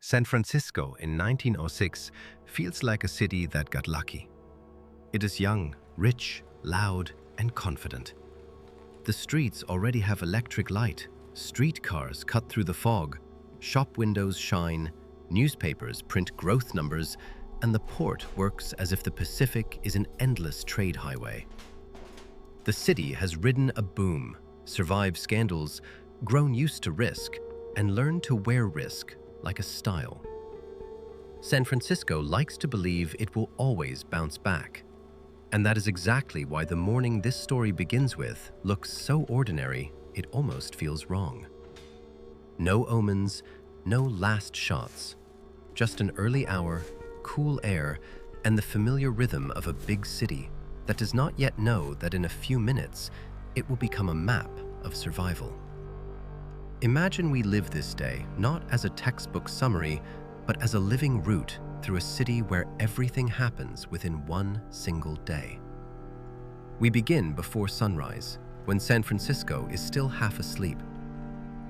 San Francisco in 1906 feels like a city that got lucky. It is young, rich, loud, and confident. The streets already have electric light, streetcars cut through the fog, shop windows shine, newspapers print growth numbers, and the port works as if the Pacific is an endless trade highway. The city has ridden a boom, survived scandals, grown used to risk, and learned to wear risk like a style. San Francisco likes to believe it will always bounce back. And that is exactly why the morning this story begins with looks so ordinary, it almost feels wrong. No omens, no last shots, just an early hour, cool air, and the familiar rhythm of a big city that does not yet know that in a few minutes it will become a map of survival. Imagine we live this day not as a textbook summary, but as a living route through a city where everything happens within one single day. We begin before sunrise, when San Francisco is still half asleep.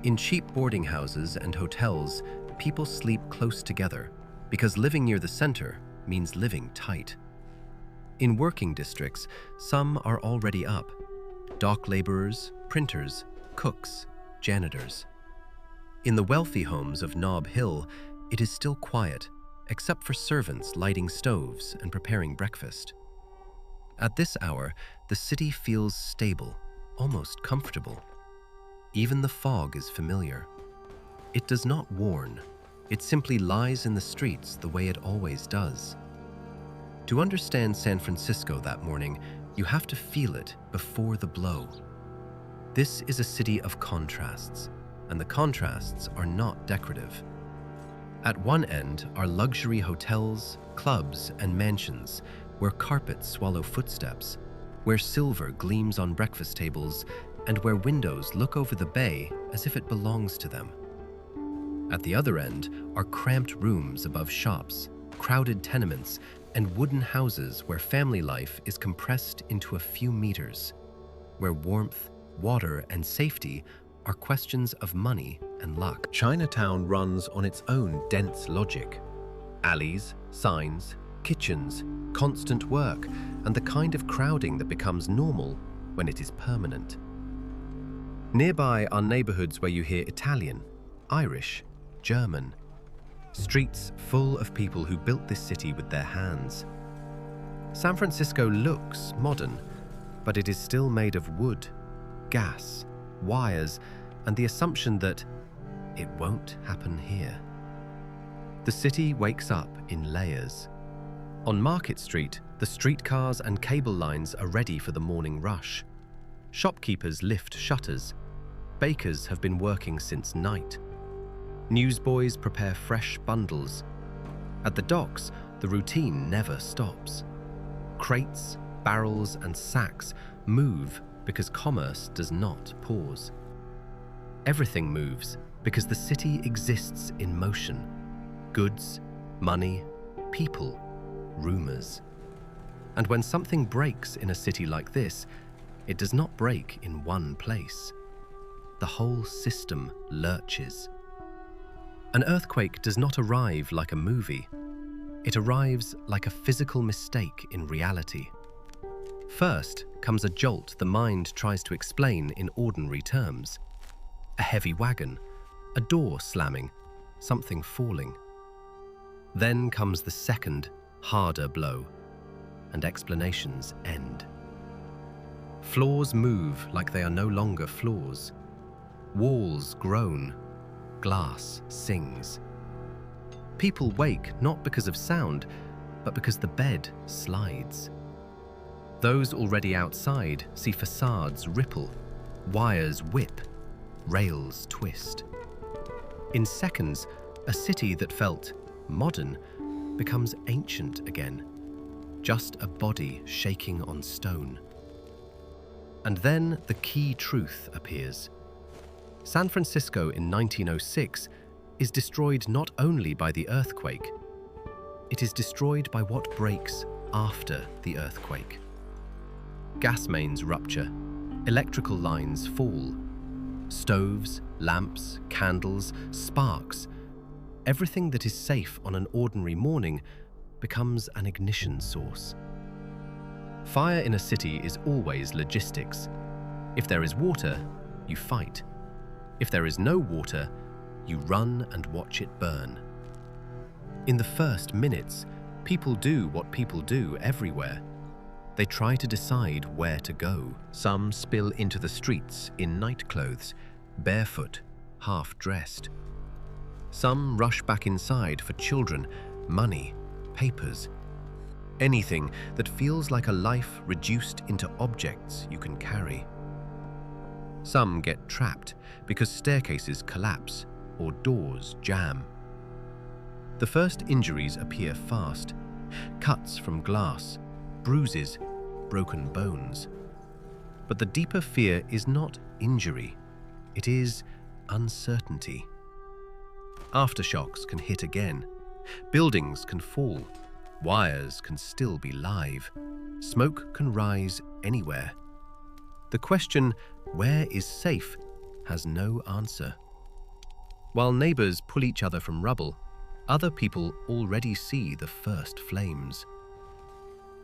In cheap boarding houses and hotels, people sleep close together because living near the center means living tight. In working districts, some are already up: dock laborers, printers, cooks, janitors. In the wealthy homes of Nob Hill, it is still quiet, except for servants lighting stoves and preparing breakfast. At this hour, the city feels stable, almost comfortable. Even the fog is familiar. It does not warn. It simply lies in the streets the way it always does. To understand San Francisco that morning, you have to feel it before the blow. This is a city of contrasts, and the contrasts are not decorative. At one end are luxury hotels, clubs, and mansions where carpets swallow footsteps, where silver gleams on breakfast tables, and where windows look over the bay as if it belongs to them. At the other end are cramped rooms above shops, crowded tenements, and wooden houses where family life is compressed into a few meters, where warmth, water, and safety are questions of money and luck. Chinatown runs on its own dense logic. Alleys, signs, kitchens, constant work, and the kind of crowding that becomes normal when it is permanent. Nearby are neighborhoods where you hear Italian, Irish, German. Streets full of people who built this city with their hands. San Francisco looks modern, but it is still made of wood, gas, wires, and the assumption that it won't happen here. The city wakes up in layers. On Market Street, the streetcars and cable lines are ready for the morning rush. Shopkeepers lift shutters. Bakers have been working since night. Newsboys prepare fresh bundles. At the docks, the routine never stops. Crates, barrels, and sacks move because commerce does not pause. Everything moves because the city exists in motion. Goods, money, people, rumors. And when something breaks in a city like this, it does not break in one place. The whole system lurches. An earthquake does not arrive like a movie. It arrives like a physical mistake in reality. First comes a jolt the mind tries to explain in ordinary terms. A heavy wagon, a door slamming, something falling. Then comes the second, harder blow, and explanations end. Floors move like they are no longer floors. Walls groan. Glass sings. People wake not because of sound, but because the bed slides. Those already outside see facades ripple, wires whip, rails twist. In seconds, a city that felt modern becomes ancient again, just a body shaking on stone. And then the key truth appears. San Francisco in 1906 is destroyed not only by the earthquake, it is destroyed by what breaks after the earthquake. Gas mains rupture, electrical lines fall, stoves, lamps, candles, sparks. everything that is safe on an ordinary morning becomes an ignition source. Fire in a city is always logistics. If there is water, you fight. If there is no water, you run and watch it burn. In the first minutes, people do what people do everywhere. They try to decide where to go. Some spill into the streets in nightclothes, barefoot, half-dressed. Some rush back inside for children, money, papers. Anything that feels like a life reduced into objects you can carry. Some get trapped because staircases collapse or doors jam. The first injuries appear fast. Cuts from glass, bruises, broken bones. But the deeper fear is not injury, it is uncertainty. Aftershocks can hit again. Buildings can fall. Wires can still be live. Smoke can rise anywhere. The question, where is safe, has no answer. While neighbors pull each other from rubble, other people already see the first flames.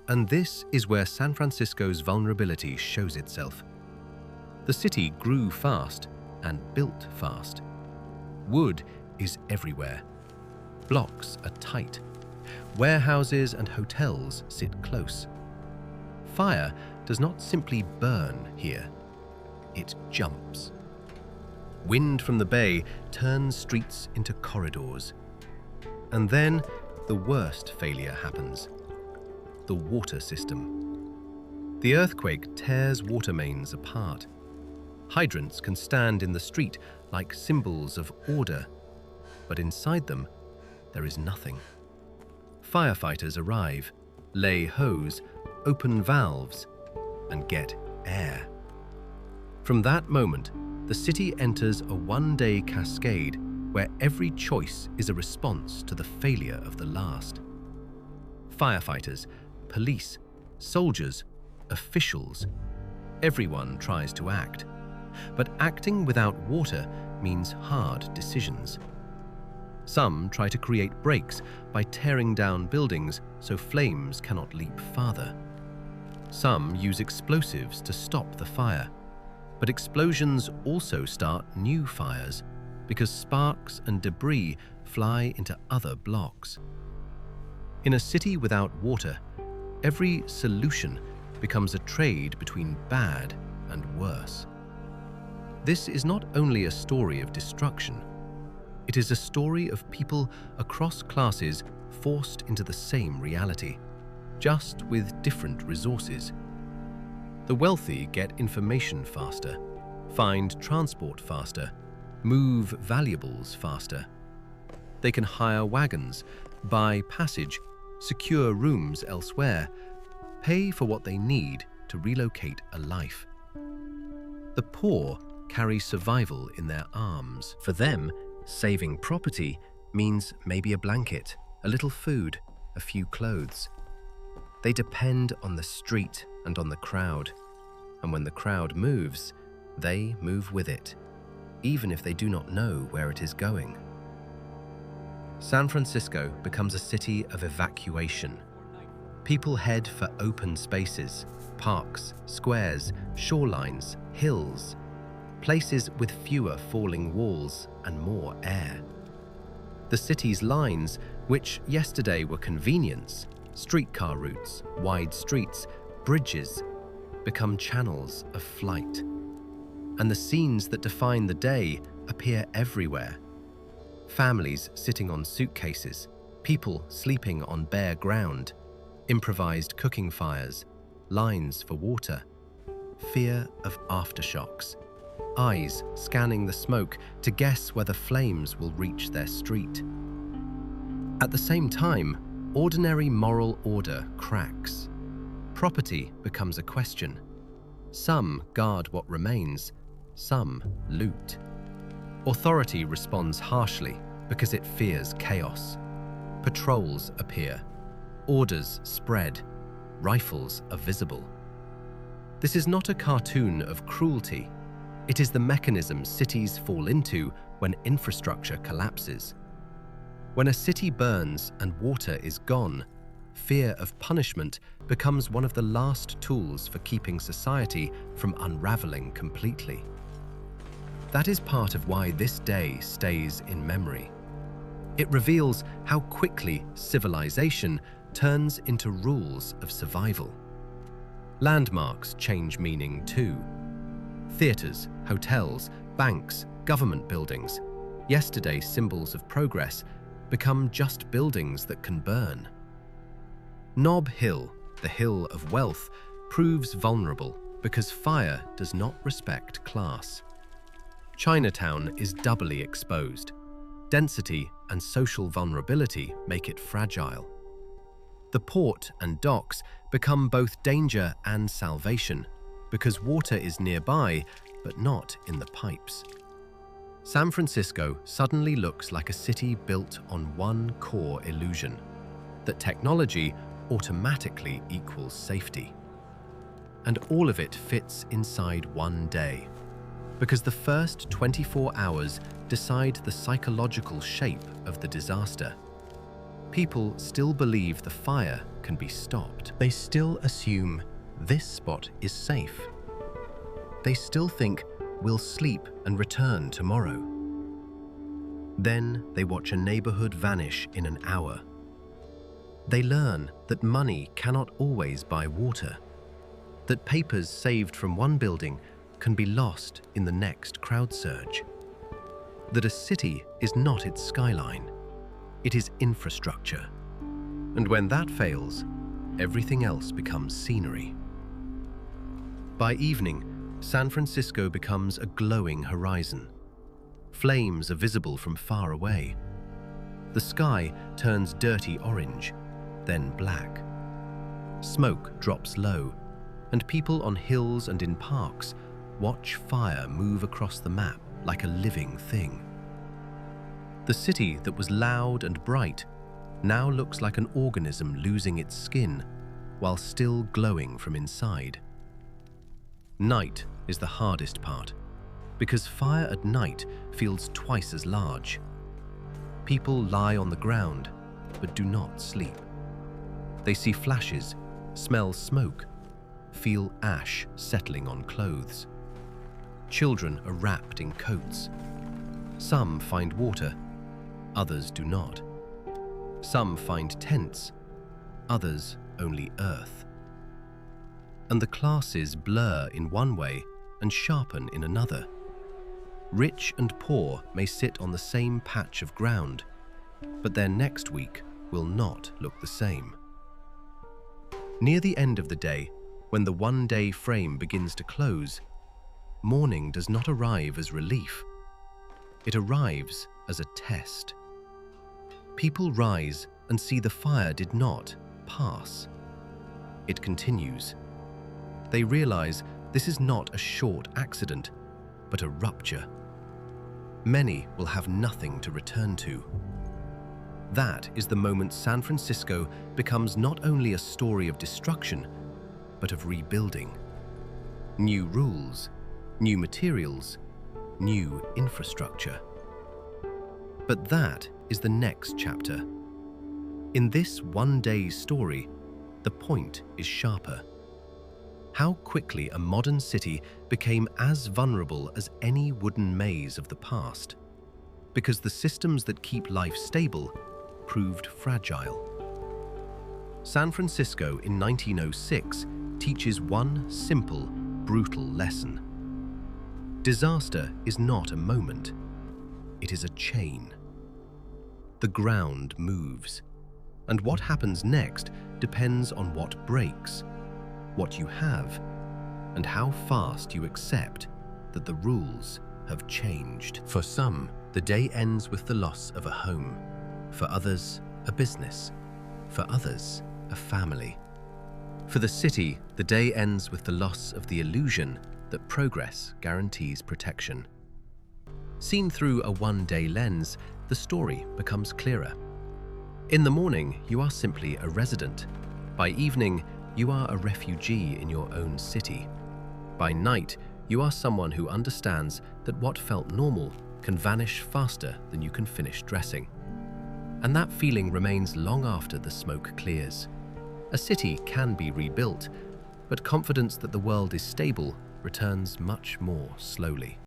And this is where San Francisco's vulnerability shows itself. The city grew fast and built fast. Wood is everywhere. Blocks are tight. Warehouses and hotels sit close. Fire does not simply burn here, it jumps. Wind from the bay turns streets into corridors. And then the worst failure happens: the water system. The earthquake tears water mains apart. Hydrants can stand in the street like symbols of order, but inside them, there is nothing. Firefighters arrive, lay hose, open valves, and get air. From that moment, the city enters a one-day cascade where every choice is a response to the failure of the last. Firefighters, police, soldiers, officials, everyone tries to act. But acting without water means hard decisions. Some try to create breaks by tearing down buildings so flames cannot leap farther. Some use explosives to stop the fire. But explosions also start new fires because sparks and debris fly into other blocks. In a city without water, every solution becomes a trade between bad and worse. This is not only a story of destruction, it is a story of people across classes forced into the same reality, just with different resources. The wealthy get information faster, find transport faster, move valuables faster. They can hire wagons, buy passage, secure rooms elsewhere, pay for what they need to relocate a life. The poor carry survival in their arms. For them, saving property means maybe a blanket, a little food, a few clothes. They depend on the street and on the crowd. And when the crowd moves, they move with it, even if they do not know where it is going. San Francisco becomes a city of evacuation. People head for open spaces, parks, squares, shorelines, hills, places with fewer falling walls and more air. The city's lines, which yesterday were convenience, streetcar routes, wide streets, bridges, become channels of flight. And the scenes that define the day appear everywhere. Families sitting on suitcases, people sleeping on bare ground, improvised cooking fires, lines for water, fear of aftershocks, eyes scanning the smoke to guess whether flames will reach their street. At the same time, ordinary moral order cracks. Property becomes a question. Some guard what remains, some loot. Authority responds harshly because it fears chaos. Patrols appear. Orders spread. Rifles are visible. This is not a cartoon of cruelty. It is the mechanism cities fall into when infrastructure collapses. When a city burns and water is gone, fear of punishment becomes one of the last tools for keeping society from unraveling completely. That is part of why this day stays in memory. It reveals how quickly civilization turns into rules of survival. Landmarks change meaning too. Theaters, hotels, banks, government buildings, yesterday's symbols of progress, become just buildings that can burn. Nob Hill, the hill of wealth, proves vulnerable because fire does not respect class. Chinatown is doubly exposed. Density and social vulnerability make it fragile. The port and docks become both danger and salvation because water is nearby, but not in the pipes. San Francisco suddenly looks like a city built on one core illusion: that technology automatically equals safety. And all of it fits inside one day, because the first 24 hours decide the psychological shape of the disaster. People still believe the fire can be stopped. They still assume this spot is safe. They still think we'll sleep and return tomorrow. Then they watch a neighborhood vanish in an hour. They learn that money cannot always buy water, that papers saved from one building can be lost in the next crowd surge, that a city is not its skyline, it is infrastructure. And when that fails, everything else becomes scenery. By evening, San Francisco becomes a glowing horizon. Flames are visible from far away. The sky turns dirty orange, then black. Smoke drops low, and people on hills and in parks watch fire move across the map like a living thing. The city that was loud and bright now looks like an organism losing its skin while still glowing from inside. Night is the hardest part, because fire at night feels twice as large. People lie on the ground, but do not sleep. They see flashes, smell smoke, feel ash settling on clothes. Children are wrapped in coats. Some find water, others do not. Some find tents, others only earth. And the classes blur in one way and sharpen in another. Rich and poor may sit on the same patch of ground, but their next week will not look the same. Near the end of the day, when the one-day frame begins to close, morning does not arrive as relief. It arrives as a test. People rise and see the fire did not pass. It continues. They realize this is not a short accident, but a rupture. Many will have nothing to return to. That is the moment San Francisco becomes not only a story of destruction, but of rebuilding. New rules, new materials, new infrastructure. But that is the next chapter. In this one-day story, the point is sharper. How quickly a modern city became as vulnerable as any wooden maze of the past, because the systems that keep life stable proved fragile. San Francisco in 1906 teaches one simple, brutal lesson. Disaster is not a moment, it is a chain. The ground moves, and what happens next depends on what breaks, what you have, and how fast you accept that the rules have changed. For some, the day ends with the loss of a home. For others, a business. For others, a family. For the city, the day ends with the loss of the illusion that progress guarantees protection. Seen through a one-day lens, the story becomes clearer. In the morning, you are simply a resident. By evening, you are a refugee in your own city. By night, you are someone who understands that what felt normal can vanish faster than you can finish dressing. And that feeling remains long after the smoke clears. A city can be rebuilt, but confidence that the world is stable returns much more slowly.